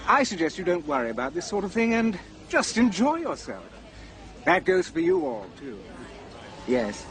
I suggest you don't worry about this sort of thing and just enjoy yourself. That goes for you all, too. Yes.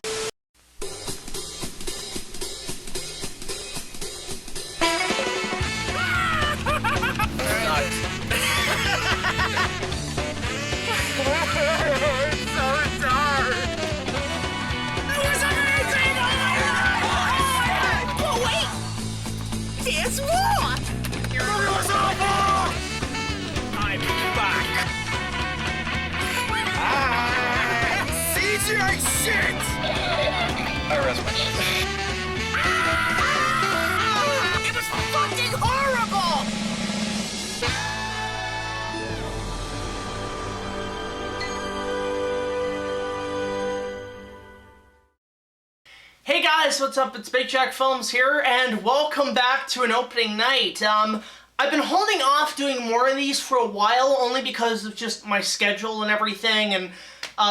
Hey guys, what's up? It's BigJackFilms here, and welcome back to an opening night. I've been holding off doing more of these for a while, only because of just my schedule and everything, and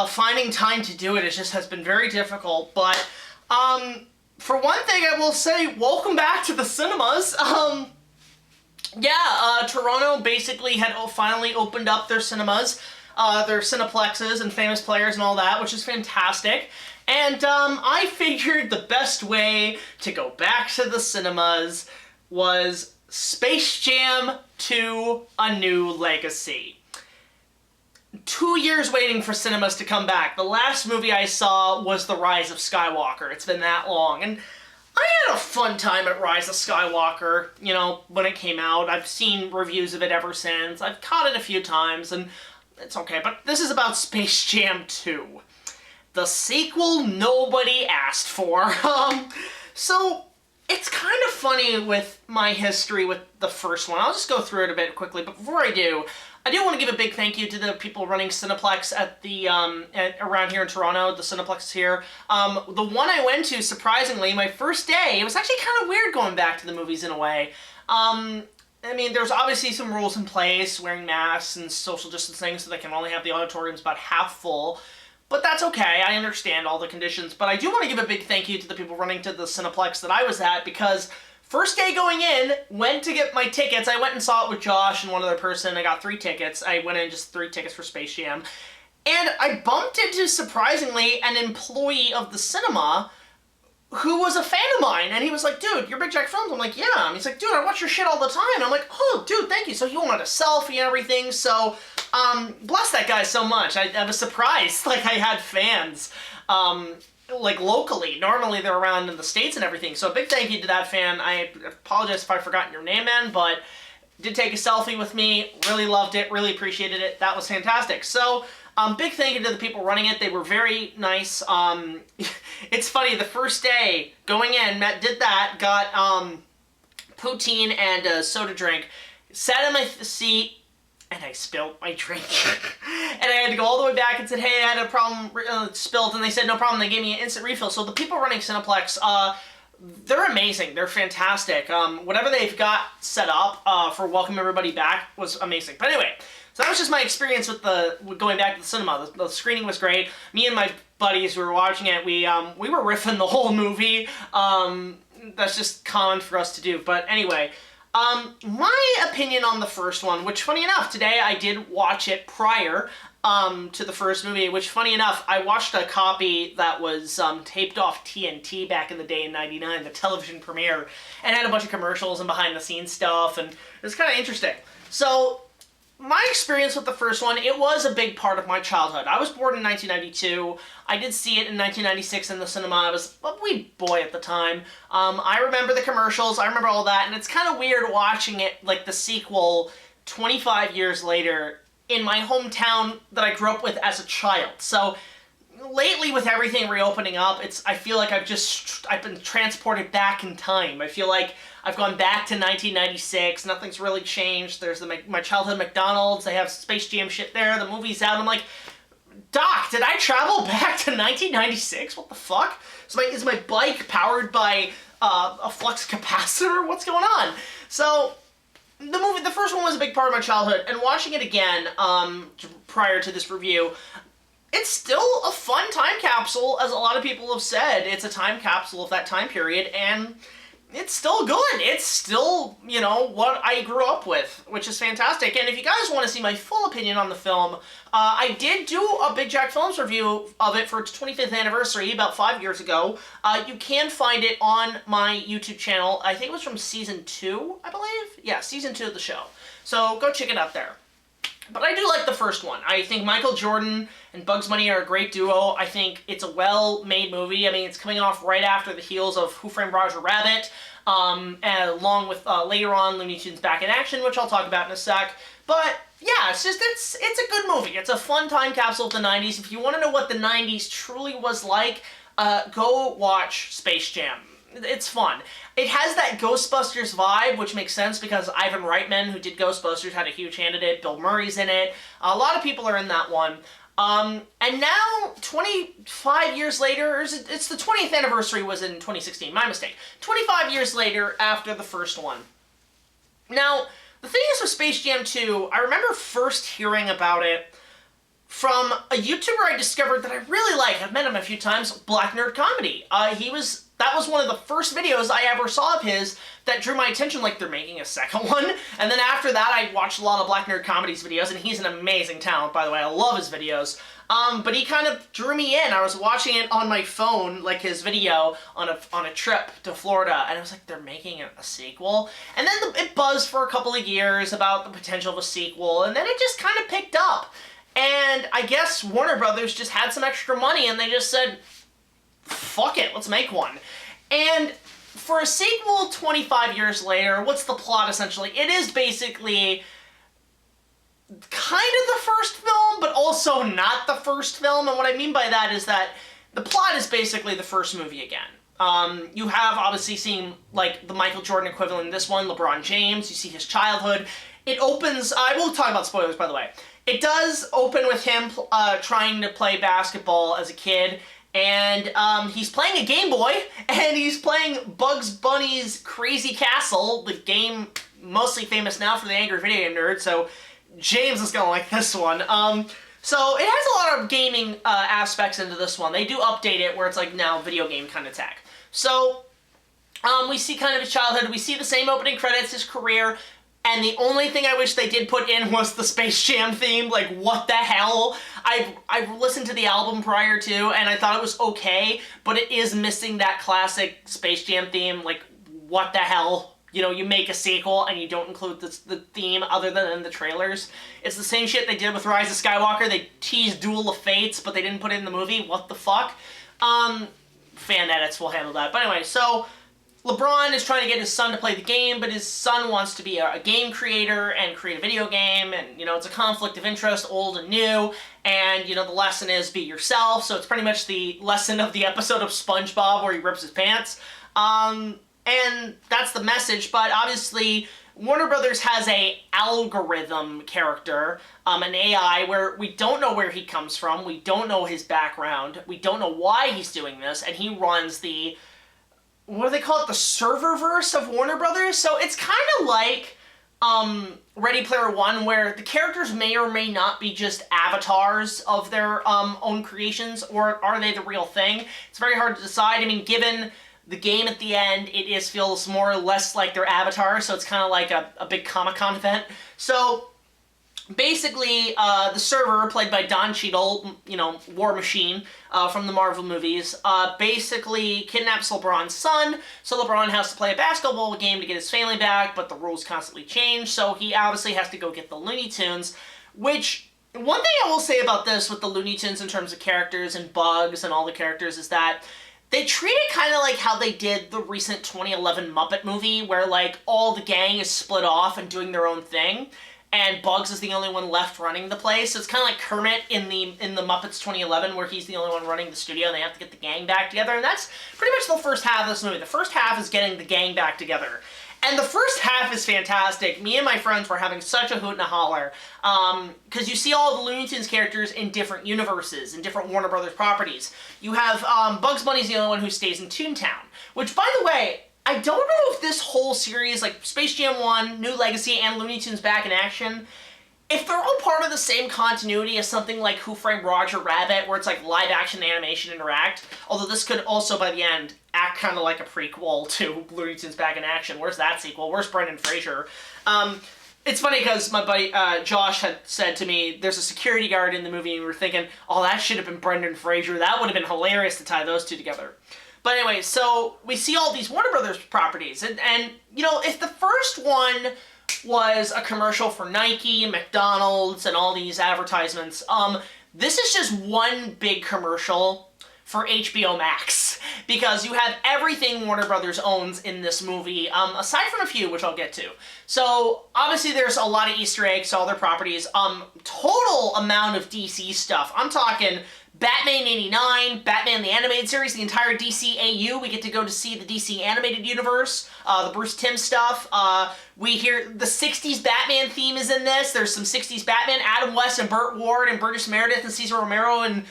finding time to do it has been very difficult, but, for one thing I will say, welcome back to the cinemas. Toronto basically had finally opened up their cinemas, their cineplexes and famous players and all that, which is fantastic. And I figured the best way to go back to the cinemas was Space Jam 2: A New Legacy. 2 years waiting for cinemas to come back. The last movie I saw was The Rise of Skywalker. It's been that long. And I had a fun time at Rise of Skywalker, you know, when it came out. I've seen reviews of it ever since. I've caught it a few times, and it's okay. But this is about Space Jam 2. The sequel nobody asked for. So it's kind of funny with my history with the first one. I'll just go through it a bit quickly, but before I do want to give a big thank you to the people running Cineplex at the, around here in Toronto, the Cineplex here. The one I went to, surprisingly, my first day, it was actually kind of weird going back to the movies in a way. I mean, there's obviously some rules in place, wearing masks and social distancing, so they can only have the auditoriums about half full. But that's okay, I understand all the conditions. But I do want to give a big thank you to the people running to the Cineplex that I was at, because first day going in, went to get my tickets. I went and saw it with Josh and one other person. I got 3 tickets. I went in just 3 tickets for Space Jam. And I bumped into, surprisingly, an employee of the cinema who was a fan of mine. And he was like, dude, you're BigJackFilms? I'm like, yeah. And he's like, dude, I watch your shit all the time. I'm like, oh, dude, thank you. So he wanted a selfie and everything. So, bless that guy so much. I was surprised, like, I had fans, like, locally. Normally they're around in the States and everything. So a big thank you to that fan. I apologize if I've forgotten your name, man, but did take a selfie with me. Really loved it. Really appreciated it. That was fantastic. So, big thank you to the people running it. They were very nice. It's funny, the first day going in, did that, got poutine and a soda drink, sat in my seat, and I spilled my drink. And I had to go all the way back and said, hey, I had a problem, spilled, and they said, no problem, they gave me an instant refill. So the people running Cineplex, they're amazing, they're fantastic. Whatever they've got set up for welcoming everybody back was amazing. But anyway, so that was just my experience with going back to the cinema. The screening was great. Me and my buddies who were watching it, we were riffing the whole movie. That's just common for us to do. But anyway, my opinion on the first one, which funny enough, today I did watch it prior to the first movie, which funny enough, I watched a copy that was taped off TNT back in the day in '99, the television premiere, and had a bunch of commercials and behind the scenes stuff, and it was kind of interesting. So my experience with the first one, it was a big part of my childhood. I was born in 1992. I did see it in 1996 in the cinema. I was a wee boy at the time. I remember the commercials. I remember all that. And it's kind of weird watching it, like the sequel, 25 years later in my hometown that I grew up with as a child. So lately with everything reopening up, I feel like I've been transported back in time. I feel like I've gone back to 1996, nothing's really changed. There's my childhood McDonald's, they have Space Jam shit there, the movie's out. I'm like, Doc, did I travel back to 1996? What the fuck? Is my bike powered by a flux capacitor? What's going on? So the first one was a big part of my childhood, and watching it again prior to this review, it's still a fun time capsule, as a lot of people have said. It's a time capsule of that time period, and it's still good. It's still, you know, what I grew up with, which is fantastic. And if you guys want to see my full opinion on the film, I did do a BigJackFilms review of it for its 25th anniversary about 5 years ago. You can find it on my YouTube channel. I think it was from season 2, I believe? Yeah, season 2 of the show. So go check it out there. But I do like the first one. I think Michael Jordan and Bugs Bunny are a great duo. I think it's a well-made movie. I mean, it's coming off right after the heels of Who Framed Roger Rabbit, and along with later on Looney Tunes Back in Action, which I'll talk about in a sec. But yeah, it's a good movie. It's a fun time capsule of the 90s. If you want to know what the 90s truly was like, go watch Space Jam. It's fun. It has that Ghostbusters vibe, which makes sense because Ivan Reitman, who did Ghostbusters, had a huge hand in it. Bill Murray's in it. A lot of people are in that one. And now, 25 years later, it's the 20th anniversary was in 2016, my mistake. 25 years later after the first one. Now, the thing is with Space Jam 2, I remember first hearing about it from a YouTuber I discovered that I really like. I've met him a few times, Black Nerd Comedy. That was one of the first videos I ever saw of his that drew my attention, like they're making a second one. And then after that, I watched a lot of Black Nerd Comedy's videos, and he's an amazing talent, by the way. I love his videos. But he kind of drew me in. I was watching it on my phone, like his video, on a trip to Florida, and I was like, they're making a sequel? And then it buzzed for a couple of years about the potential of a sequel, and then it just kind of picked up. And I guess Warner Brothers just had some extra money, and they just said, fuck it, let's make one. And for a sequel 25 years later, what's the plot essentially? It is basically kind of the first film, but also not the first film. And what I mean by that is that the plot is basically the first movie again. You have obviously seen like the Michael Jordan equivalent in this one, LeBron James. You see his childhood. It opens, I will talk about spoilers by the way. It does open with him trying to play basketball as a kid. And he's playing a Game Boy, and he's playing Bugs Bunny's Crazy Castle, the game mostly famous now for the angry video game nerd, so James is gonna like this one. So it has a lot of gaming aspects into this one. They do update it where it's like now video game kind of tech. So we see kind of his childhood, we see the same opening credits, his career, and the only thing I wish they did put in was the Space Jam theme. Like, what the hell? I've listened to the album prior to, and I thought it was okay, but it is missing that classic Space Jam theme. Like, what the hell? You know, you make a sequel and you don't include the theme other than in the trailers. It's the same shit they did with Rise of Skywalker. They teased Duel of Fates, but they didn't put it in the movie. What the fuck? Fan edits will handle that. But anyway, so LeBron is trying to get his son to play the game, but his son wants to be a game creator and create a video game, and, you know, it's a conflict of interest, old and new, and, you know, the lesson is be yourself, so it's pretty much the lesson of the episode of SpongeBob where he rips his pants, and that's the message, but obviously Warner Brothers has a algorithm character, an AI, where we don't know where he comes from, we don't know his background, we don't know why he's doing this, and he runs the, what do they call it, the serververse of Warner Brothers? So it's kind of like Ready Player One, where the characters may or may not be just avatars of their own creations, or are they the real thing? It's very hard to decide. I mean, given the game at the end, it feels more or less like their avatar, so it's kind of like a big Comic-Con event. So basically, the server, played by Don Cheadle, you know, War Machine, from the Marvel movies, basically kidnaps LeBron's son, so LeBron has to play a basketball game to get his family back, but the rules constantly change, so he obviously has to go get the Looney Tunes, which, one thing I will say about this with the Looney Tunes in terms of characters and Bugs and all the characters is that they treat it kind of like how they did the recent 2011 Muppet movie, where, like, all the gang is split off and doing their own thing, and Bugs is the only one left running the place. So it's kind of like Kermit in the Muppets 2011, where he's the only one running the studio, and they have to get the gang back together, and that's pretty much the first half of this movie. The first half is getting the gang back together. And the first half is fantastic. Me and my friends were having such a hoot and a holler, because you see all the Looney Tunes characters in different universes, in different Warner Brothers properties. You have Bugs Bunny's the only one who stays in Toontown, which, by the way, I don't know if this whole series, like Space Jam 1, New Legacy, and Looney Tunes Back in Action, if they're all part of the same continuity as something like Who Framed Roger Rabbit, where it's like live action and animation interact, although this could also, by the end, act kind of like a prequel to Looney Tunes Back in Action. Where's that sequel? Where's Brendan Fraser? It's funny because my buddy Josh had said to me, there's a security guard in the movie, and we were thinking, oh, that should have been Brendan Fraser. That would have been hilarious to tie those two together. But anyway, so we see all these Warner Brothers properties, and you know, if the first one was a commercial for Nike and McDonald's and all these advertisements, this is just one big commercial for HBO Max, because you have everything Warner Brothers owns in this movie, aside from a few, which I'll get to. So, obviously there's a lot of Easter eggs to all their properties, total amount of DC stuff. I'm talking Batman 89, Batman the Animated Series, the entire DCAU. We get to go to see the DC Animated Universe, the Bruce Timm stuff. We hear the 60s Batman theme is in this. There's some 60s Batman, Adam West and Burt Ward and Burgess Meredith and Cesar Romero and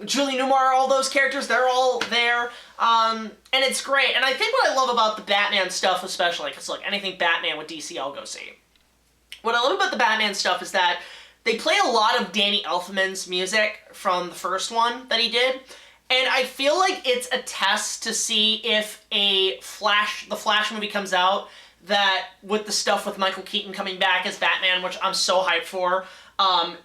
Julie Newmar, all those characters, they're all there. And it's great. And I think what I love about the Batman stuff especially, because look, anything Batman with DC, I'll go see. What I love about the Batman stuff is that they play a lot of Danny Elfman's music from the first one that he did, and I feel like it's a test to see if the Flash movie comes out, that with the stuff with Michael Keaton coming back as Batman, which I'm so hyped for,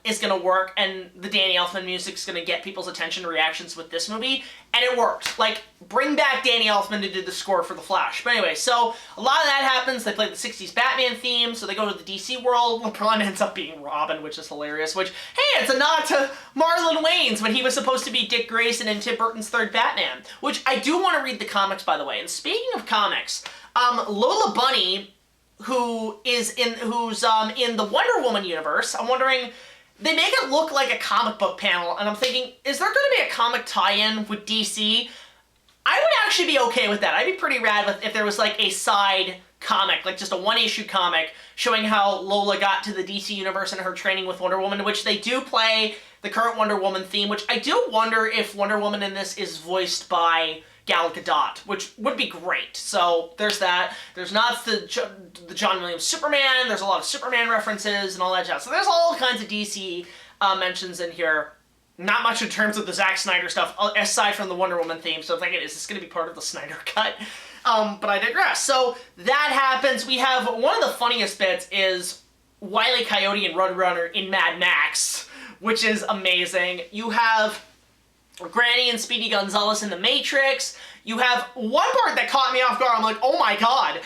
is gonna work, and the Danny Elfman music's gonna get people's attention and reactions with this movie, and it worked. Like, bring back Danny Elfman to do the score for The Flash. But anyway, so a lot of that happens. They play the 60s Batman theme, so they go to the DC world. LeBron ends up being Robin, which is hilarious, which, hey, it's a nod to Marlon Wayans when he was supposed to be Dick Grayson in Tim Burton's third Batman, which I do want to read the comics, by the way. And speaking of comics, Lola Bunny, who's in the Wonder Woman universe, I'm wondering, they make it look like a comic book panel, and I'm thinking, is there going to be a comic tie-in with DC? I would actually be okay with that. I'd be pretty rad if there was like a side comic, like just a one-issue comic, showing how Lola got to the DC universe and her training with Wonder Woman, which they do play the current Wonder Woman theme, which I do wonder if Wonder Woman in this is voiced by Gal Gadot, which would be great. So there's that. There's not the John Williams Superman. There's a lot of Superman references and all that jazz. So there's all kinds of DC mentions in here. Not much in terms of the Zack Snyder stuff, aside from the Wonder Woman theme. So I'm thinking, is this going to be part of the Snyder Cut? But I digress. So that happens. We have one of the funniest bits is Wile E. Coyote and Roadrunner in Mad Max, which is amazing. You have Granny and Speedy Gonzalez in The Matrix. You have one part that caught me off guard. I'm like, oh my god.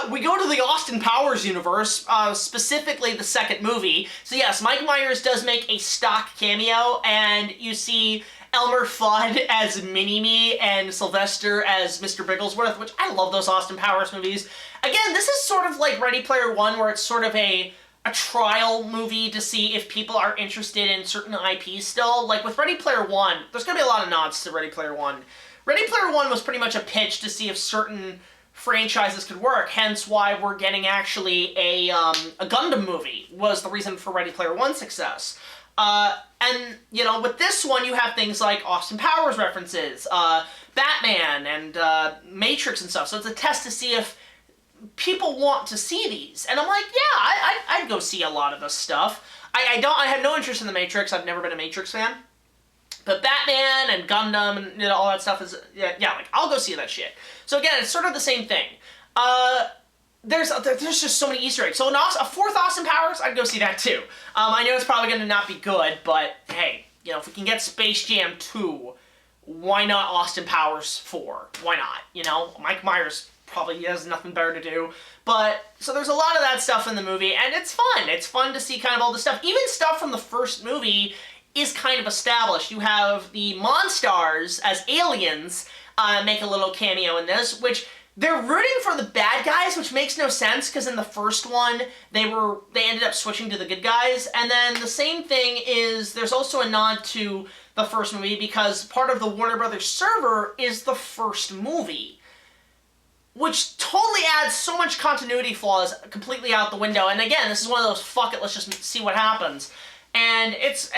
We go to the Austin Powers universe, specifically the second movie. So yes, Mike Myers does make a stock cameo, and you see Elmer Fudd as Mini-Me and Sylvester as Mr. Bigglesworth, which I love those Austin Powers movies. Again, this is sort of like Ready Player One, where it's sort of a trial movie to see if people are interested in certain IPs still. Like with Ready Player One, there's going to be a lot of nods to Ready Player One. Ready Player One was pretty much a pitch to see if certain franchises could work, hence why we're getting actually a Gundam movie, was the reason for Ready Player One's success. And, you know, with this one, you have things like Austin Powers references, Batman, and Matrix and stuff, so it's a test to see if people want to see these. And I'm like, yeah, I'd go see a lot of this stuff. I have no interest in The Matrix. I've never been a Matrix fan. But Batman and Gundam and, you know, all that stuff is, yeah, like, I'll go see that shit. So again, it's sort of the same thing. There's just so many Easter eggs. So a fourth Austin Powers, I'd go see that too. I know it's probably going to not be good, but hey, you know, if we can get Space Jam 2, why not Austin Powers 4? Why not? You know, Mike Myers probably has nothing better to do. But, so there's a lot of that stuff in the movie, and it's fun. It's fun to see kind of all the stuff. Even stuff from the first movie is kind of established. You have the Monstars as aliens make a little cameo in this, which they're rooting for the bad guys, which makes no sense, because in the first one, they ended up switching to the good guys. And then the same thing is, there's also a nod to the first movie, because part of the Warner Brothers server is the first movie, which totally adds so much continuity flaws completely out the window. And again, this is one of those, fuck it, let's just see what happens. And it's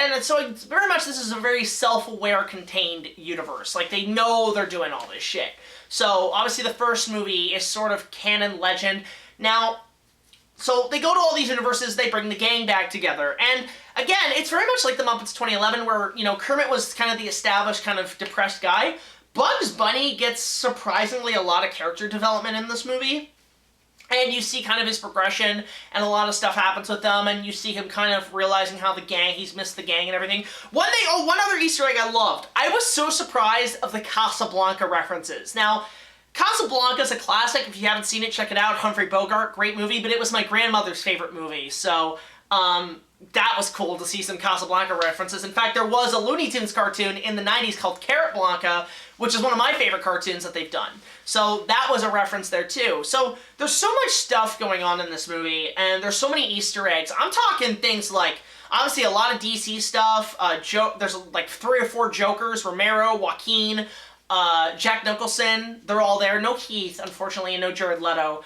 very much, this is a very self-aware, contained universe. Like, they know they're doing all this shit. So, obviously the first movie is sort of canon legend. Now, So they go to all these universes, they bring the gang back together. And again, it's very much like the Muppets 2011 where, you know, Kermit was kind of the established kind of depressed guy. Bugs Bunny gets surprisingly a lot of character development in this movie. And you see kind of his progression, and a lot of stuff happens with them, and you see him kind of realizing how the gang, he's missed the gang and everything. One other Easter egg I loved. I was so surprised of the Casablanca references. Now, Casablanca's a classic. If you haven't seen it, check it out. Humphrey Bogart, great movie, but it was my grandmother's favorite movie, so that was cool to see some Casablanca references. In fact, there was a Looney Tunes cartoon in the 90s called Carrot Blanca, which is one of my favorite cartoons that they've done. So that was a reference there too. So there's so much stuff going on in this movie, and there's so many Easter eggs. I'm talking things like, obviously a lot of DC stuff. There's like 3 or 4 Jokers, Romero, Joaquin, Jack Nicholson, they're all there. No Heath, unfortunately, and no Jared Leto.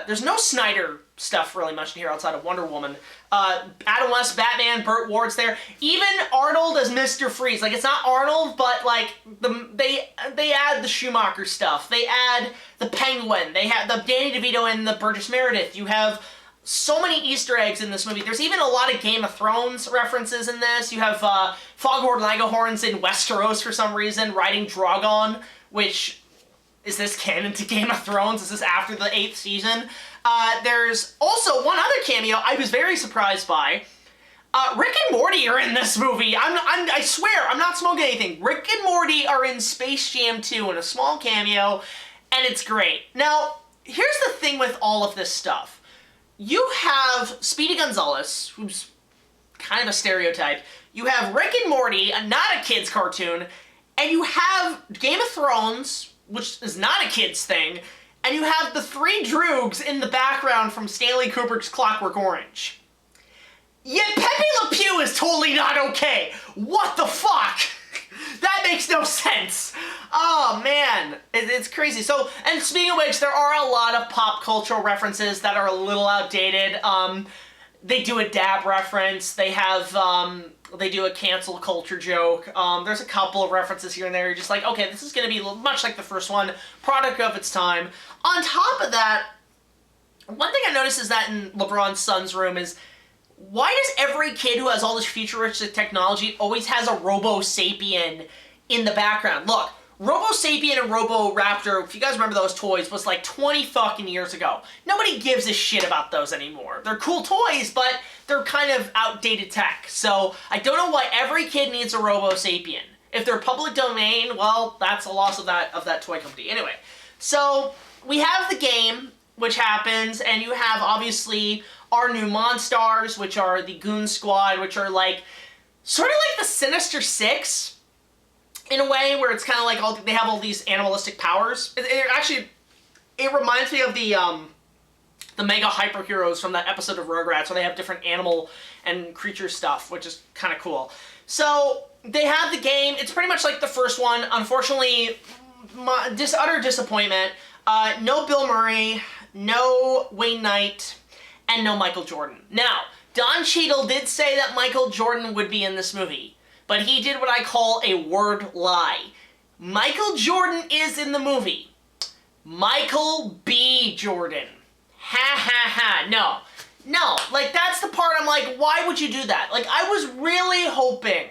There's no Snyder stuff really much in here outside of Wonder Woman. Adam West, Batman, Burt Ward's there. Even Arnold as Mr. Freeze. Like, it's not Arnold, but, like, they add the Schumacher stuff. They add the Penguin. They have the Danny DeVito and the Burgess Meredith. You have so many Easter eggs in this movie. There's even a lot of Game of Thrones references in this. You have Foghorn Leghorns in Westeros for some reason, riding Drogon, which... Is this canon to Game of Thrones? Is this after the 8th season? There's also one other cameo I was very surprised by. Rick and Morty are in this movie. I swear, I'm not smoking anything. Rick and Morty are in Space Jam 2 in a small cameo, and it's great. Now, here's the thing with all of this stuff. You have Speedy Gonzales, who's kind of a stereotype. You have Rick and Morty, not a kid's cartoon, and you have Game of Thrones, which is not a kid's thing, and you have the 3 Droogs in the background from Stanley Kubrick's Clockwork Orange. Yet Pepe Le Pew is totally not okay. What the fuck? That makes no sense. Oh, man. It's crazy. So, and speaking of which, there are a lot of pop cultural references that are a little outdated. They do a dab reference. They have, they do a cancel culture joke. There's a couple of references here and there. You're just like, okay, this is going to be much like the first one, product of its time. On top of that, one thing I noticed is that in LeBron's son's room is, why does every kid who has all this futuristic technology always has a Robo-Sapien in the background? Look, Robo-Sapien and Robo-Raptor, if you guys remember those toys, was like 20 fucking years ago. Nobody gives a shit about those anymore. They're cool toys, but they're kind of outdated tech. So I don't know why every kid needs a Robo-Sapien. If they're public domain, well, that's a loss of that toy company. Anyway, so we have the game, which happens, and you have, obviously, our new Monstars, which are the Goon Squad, which are like, sort of like the Sinister Six, in a way, where it's kind of like, they have all these animalistic powers. It reminds me of the Mega Hyper Heroes from that episode of Rugrats, where they have different animal and creature stuff, which is kind of cool. So, they have the game. It's pretty much like the first one. Unfortunately, utter disappointment. No Bill Murray, no Wayne Knight, and no Michael Jordan. Now, Don Cheadle did say that Michael Jordan would be in this movie, but he did what I call a word lie. Michael Jordan is in the movie. Michael B. Jordan. Ha ha ha. No. No. Like, that's the part I'm like, why would you do that? Like, I was really hoping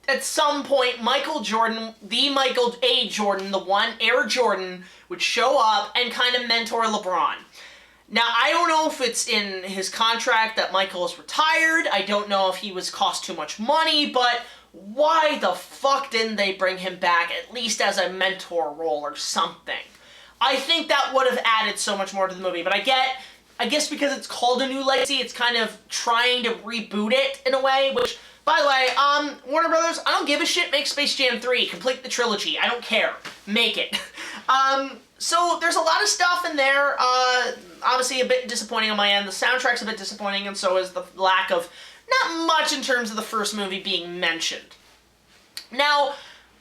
at some point Michael Jordan, the Michael A. Jordan, the one, Air Jordan, would show up and kind of mentor LeBron. Now, I don't know if it's in his contract that Michael is retired. I don't know if he was cost too much money, but why the fuck didn't they bring him back, at least as a mentor role or something? I think that would have added so much more to the movie, but I guess because it's called A New Legacy, it's kind of trying to reboot it in a way, which, by the way, Warner Brothers, I don't give a shit, make Space Jam 3, complete the trilogy, I don't care, make it. So there's a lot of stuff in there, obviously a bit disappointing on my end. The soundtrack's a bit disappointing, and so is the lack of, not much in terms of the first movie being mentioned. Now,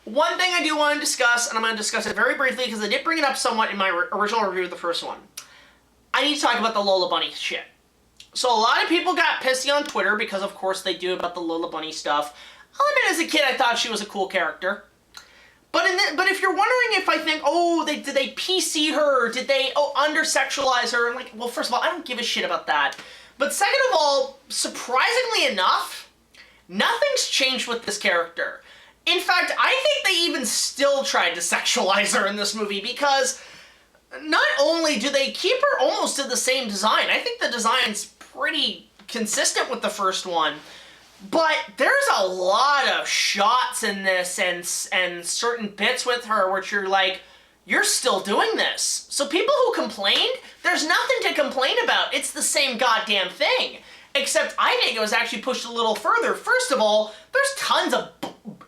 one thing I do want to discuss, and I'm going to discuss it very briefly because I did bring it up somewhat in my original review of the first one. I need to talk about the Lola Bunny shit. So a lot of people got pissy on Twitter because, of course, they do about the Lola Bunny stuff. I'll admit, as a kid, I thought she was a cool character. But if you're wondering if I think, oh, did they PC her? Did they under-sexualize her? I'm like, well, first of all, I don't give a shit about that. But second of all, surprisingly enough, nothing's changed with this character. In fact, I think they even still tried to sexualize her in this movie, because not only do they keep her almost to the same design, I think the design's pretty consistent with the first one, but there's a lot of shots in this and certain bits with her which you're like, you're still doing this. So people who complained, there's nothing to complain about. It's the same goddamn thing. Except I think it was actually pushed a little further. First of all, there's tons of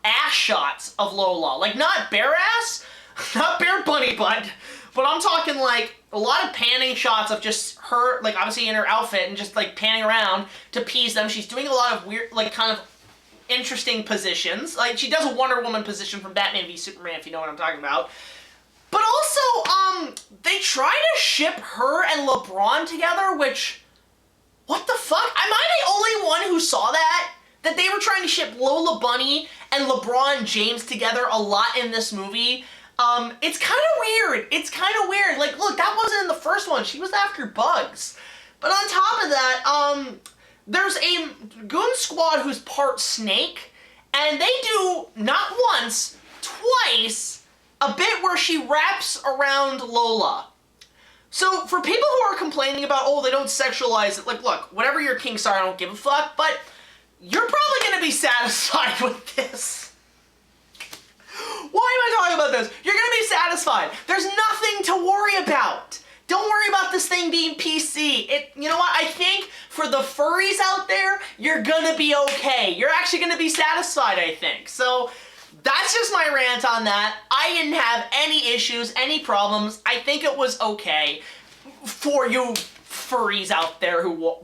ass shots of Lola. Like, not bare ass, not bare bunny butt, but I'm talking like a lot of panning shots of just her, like obviously in her outfit and just like panning around to appease them. She's doing a lot of weird, like kind of interesting positions. Like she does a Wonder Woman position from Batman v Superman, if you know what I'm talking about. But also, they try to ship her and LeBron together, which, what the fuck? Am I the only one who saw that? That they were trying to ship Lola Bunny and LeBron James together a lot in this movie? It's kind of weird. It's kind of weird. Like, look, that wasn't in the first one. She was after Bugs. But on top of that, there's a goon squad who's part snake, and they do, not once, twice, a bit where she wraps around Lola. So, for people who are complaining about, oh, they don't sexualize it, like, look, whatever your kinks are, I don't give a fuck, but you're probably gonna be satisfied with this. Why am I talking about this? You're gonna be satisfied. There's nothing to worry about. Don't worry about this thing being PC. You know what? I think for the furries out there, you're gonna be okay. You're actually gonna be satisfied, I think. So, that's just my rant on that. I didn't have any issues, any problems. I think it was okay for you furries out there who,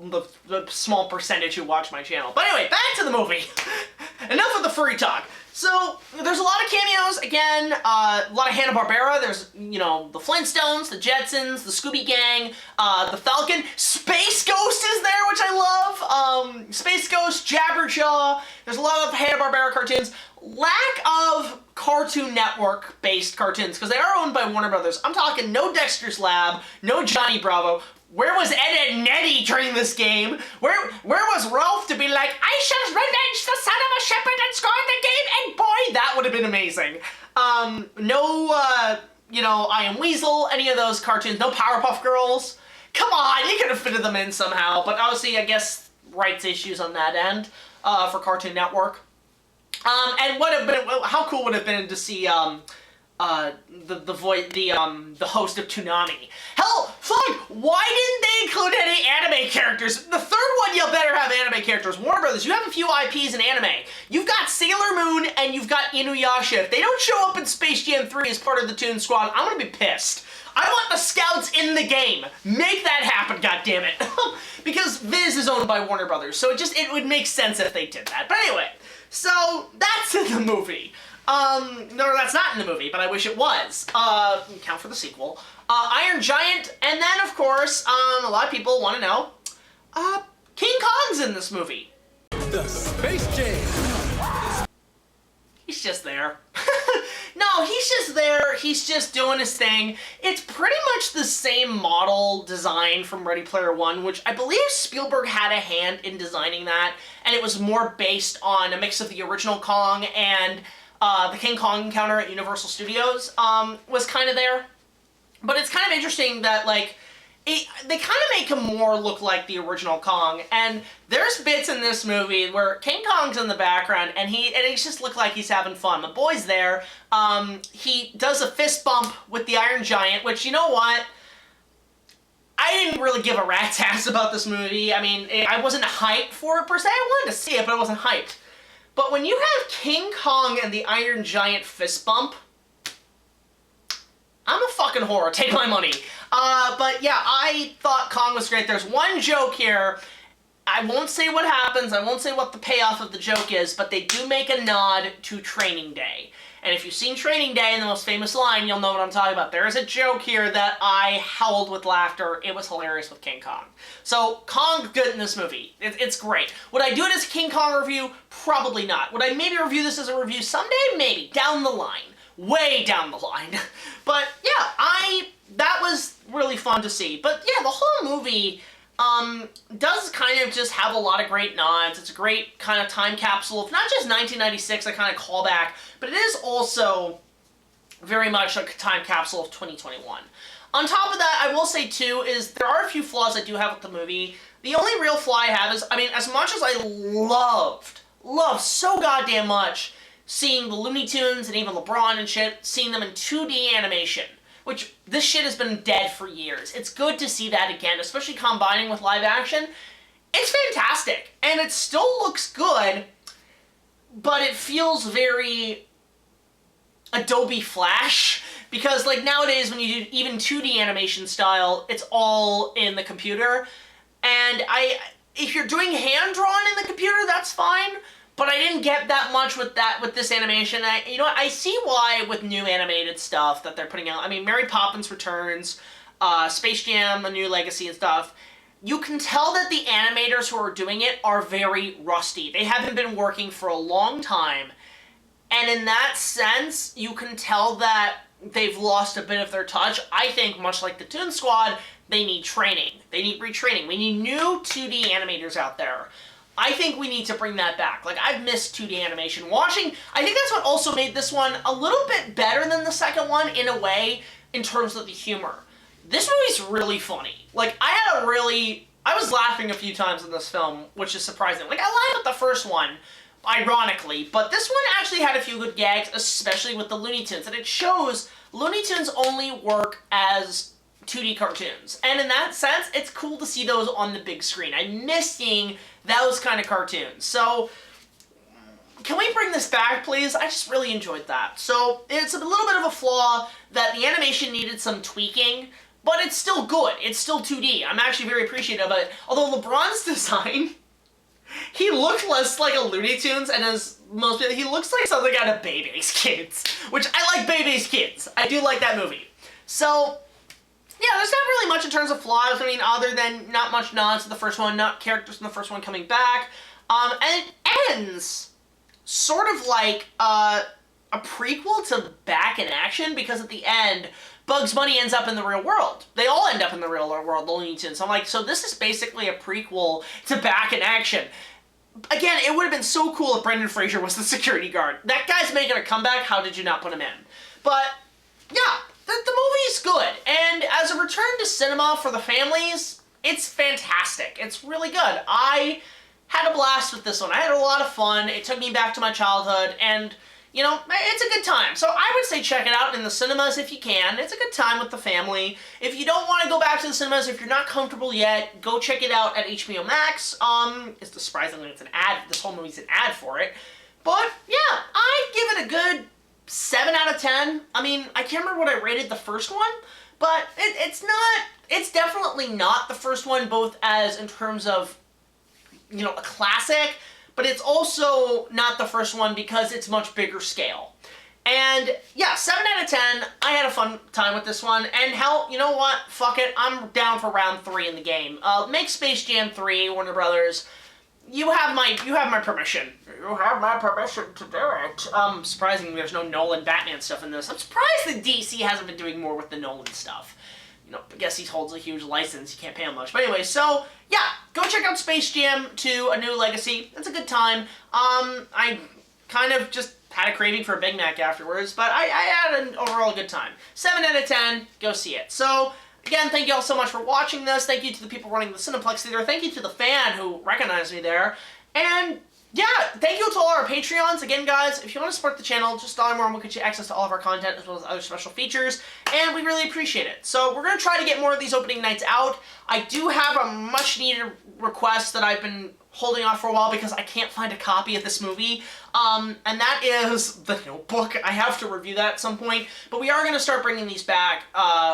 the small percentage who watch my channel. But anyway, back to the movie. Enough of the furry talk. So, there's a lot of cameos, again, a lot of Hanna-Barbera. There's, you know, the Flintstones, the Jetsons, the Scooby Gang, the Falcon. Space Ghost is there, which I love. Space Ghost, Jabberjaw. There's a lot of Hanna-Barbera cartoons. Lack of Cartoon Network-based cartoons, because they are owned by Warner Brothers. I'm talking no Dexter's Lab, no Johnny Bravo. Where was Ed and Nettie during this game? Where was Ralph to be like, I shall revenge the son of a shepherd and score the game, and boy, that would have been amazing. You know, I Am Weasel, any of those cartoons, no Powerpuff Girls. Come on, you could have fitted them in somehow, but obviously, I guess, rights issues on that end, for Cartoon Network. And what have been, how cool would it have been to see, the host of Toonami. Hell, fuck, why didn't they include any anime characters? The third one, you better have anime characters. Warner Brothers, you have a few IPs in anime. You've got Sailor Moon and you've got Inuyasha. If they don't show up in Space Jam 3 as part of the Toon Squad, I'm gonna be pissed. I want the Scouts in the game. Make that happen, goddammit. Because Viz is owned by Warner Brothers, so it would make sense if they did that. But anyway, so that's in the movie. No, that's not in the movie, but I wish it was. Count for the sequel. Iron Giant, and then, of course, a lot of people want to know, King Kong's in this movie. The Space Jam. He's just there. No, he's just there. He's just doing his thing. It's pretty much the same model design from Ready Player One, which I believe Spielberg had a hand in designing that, and it was more based on a mix of the original Kong and the King Kong encounter at Universal Studios was kind of there. But it's kind of interesting that, like, they kind of make him more look like the original Kong, and there's bits in this movie where King Kong's in the background, and he just look like he's having fun. The boy's there. He does a fist bump with the Iron Giant, which, you know what? I didn't really give a rat's ass about this movie. I mean, I wasn't hyped for it per se. I wanted to see it, but I wasn't hyped. But when you have King Kong and the Iron Giant fist bump, I'm a fucking whore. Take my money. But yeah, I thought Kong was great. There's one joke here. I won't say what happens. I won't say what the payoff of the joke is, but they do make a nod to Training Day. And if you've seen Training Day and the most famous line, you'll know what I'm talking about. There is a joke here that I howled with laughter. It was hilarious with King Kong. So, Kong's good in this movie. It's great. Would I do it as a King Kong review? Probably not. Would I maybe review this as a review someday? Maybe. Down the line. way down the line. But yeah, that was really fun to see. But yeah, the whole movie does kind of just have a lot of great nods. It's a great kind of time capsule of not just 1996, a kind of callback, but it is also very much a time capsule of 2021. On top of that, I will say too, is there are a few flaws I do have with the movie. The only real flaw I have is, I mean, as much as I loved so goddamn much seeing the Looney Tunes and even LeBron and shit, seeing them in 2D animation, which this shit has been dead for years. It's good to see that again, especially combining with live action. It's fantastic, and it still looks good, but it feels very Adobe Flash, because like nowadays when you do even 2D animation style, it's all in the computer, and if you're doing hand-drawn in the computer, that's fine, but I didn't get that much with this animation. You know what, I see why with new animated stuff that they're putting out. I mean, Mary Poppins Returns, Space Jam, A New Legacy and stuff, you can tell that the animators who are doing it are very rusty. They haven't been working for a long time, and in that sense, you can tell that they've lost a bit of their touch. I think, much like the Toon Squad, they need training. They need retraining. We need new 2D animators out there. I think we need to bring that back. Like, I've missed 2D animation. I think that's what also made this one a little bit better than the second one, in a way, in terms of the humor. This movie's really funny. Like, I was laughing a few times in this film, which is surprising. Like, I laughed at the first one, ironically, but this one actually had a few good gags, especially with the Looney Tunes, and it shows Looney Tunes only work as 2D cartoons, and in that sense, it's cool to see those on the big screen. I miss seeing those kind of cartoons, so can we bring this back, please? I just really enjoyed that. So it's a little bit of a flaw that the animation needed some tweaking, but it's still good. It's still 2D. I'm actually very appreciative of it, although LeBron's design, he looked less like a Looney Tunes, and as most people, he looks like something out of Bebe's Kids, which I like Bebe's Kids. I do like that movie. So yeah, there's not really much in terms of flaws. I mean, other than not much nods to the first one, not characters from the first one coming back. And it ends sort of like a prequel to Back in Action, because at the end, Bugs Bunny ends up in the real world. They all end up in the real world, the Looney Tunes. So I'm like, so this is basically a prequel to Back in Action. Again, it would have been so cool if Brendan Fraser was the security guard. That guy's making a comeback, how did you not put him in? But yeah, the movie's good, and as a return to cinema for the families, it's fantastic. It's really good. I had a blast with this one. I had a lot of fun. It took me back to my childhood, and you know, it's a good time. So I would say check it out in the cinemas if you can. It's a good time with the family. If you don't want to go back to the cinemas, if you're not comfortable yet, go check it out at HBO Max. It's surprisingly, it's an ad. This whole movie's an ad for it. But yeah, I'd give it a good 7 out of 10. I mean, I can't remember what I rated the first one, but it's definitely not the first one, both as in terms of, you know, a classic, but it's also not the first one because it's much bigger scale. And yeah, 7 out of 10, I had a fun time with this one, and hell, you know what, fuck it, I'm down for round 3 in the game. Make Space Jam 3, Warner Brothers. You have my permission. You have my permission to do it. Surprisingly, there's no Nolan Batman stuff in this. I'm surprised that DC hasn't been doing more with the Nolan stuff. You know, I guess he holds a huge license. You can't pay him much. But anyway, so yeah, go check out Space Jam 2: A New Legacy. It's a good time. I kind of just had a craving for a Big Mac afterwards, but I had an overall good time. 7 out of 10. Go see it. So again, thank you all so much for watching this. Thank you to the people running the Cineplex Theater. Thank you to the fan who recognized me there. And yeah, thank you to all our Patreons. Again, guys, if you want to support the channel, just $1 will get you access to all of our content as well as other special features, and we really appreciate it. So we're going to try to get more of these opening nights out. I do have a much-needed request that I've been holding off for a while because I can't find a copy of this movie, and that is The Notebook. I have to review that at some point, but we are going to start bringing these back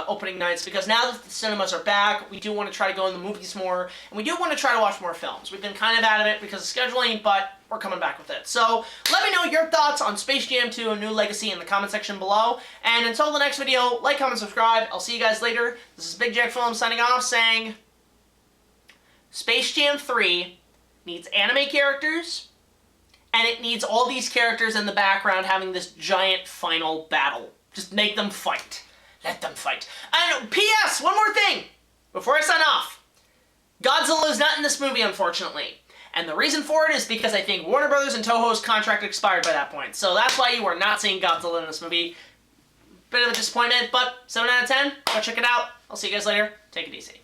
opening nights, because now that the cinemas are back, we do want to try to go in the movies more, and we do want to try to watch more films. We've been kind of out of it because of scheduling, but we're coming back with it. So let me know your thoughts on Space Jam 2: A New Legacy in the comment section below, and until the next video, like, comment, subscribe. I'll see you guys later. This is BigJackFilms signing off, saying Space Jam 3 needs anime characters and it needs all these characters in the background having this giant final battle. Just make them fight. Let them fight. And P.S. One more thing before I sign off. Godzilla is not in this movie, unfortunately. And the reason for it is because I think Warner Brothers and Toho's contract expired by that point. So that's why you are not seeing Godzilla in this movie. Bit of a disappointment, but 7 out of 10. Go check it out. I'll see you guys later. Take it easy.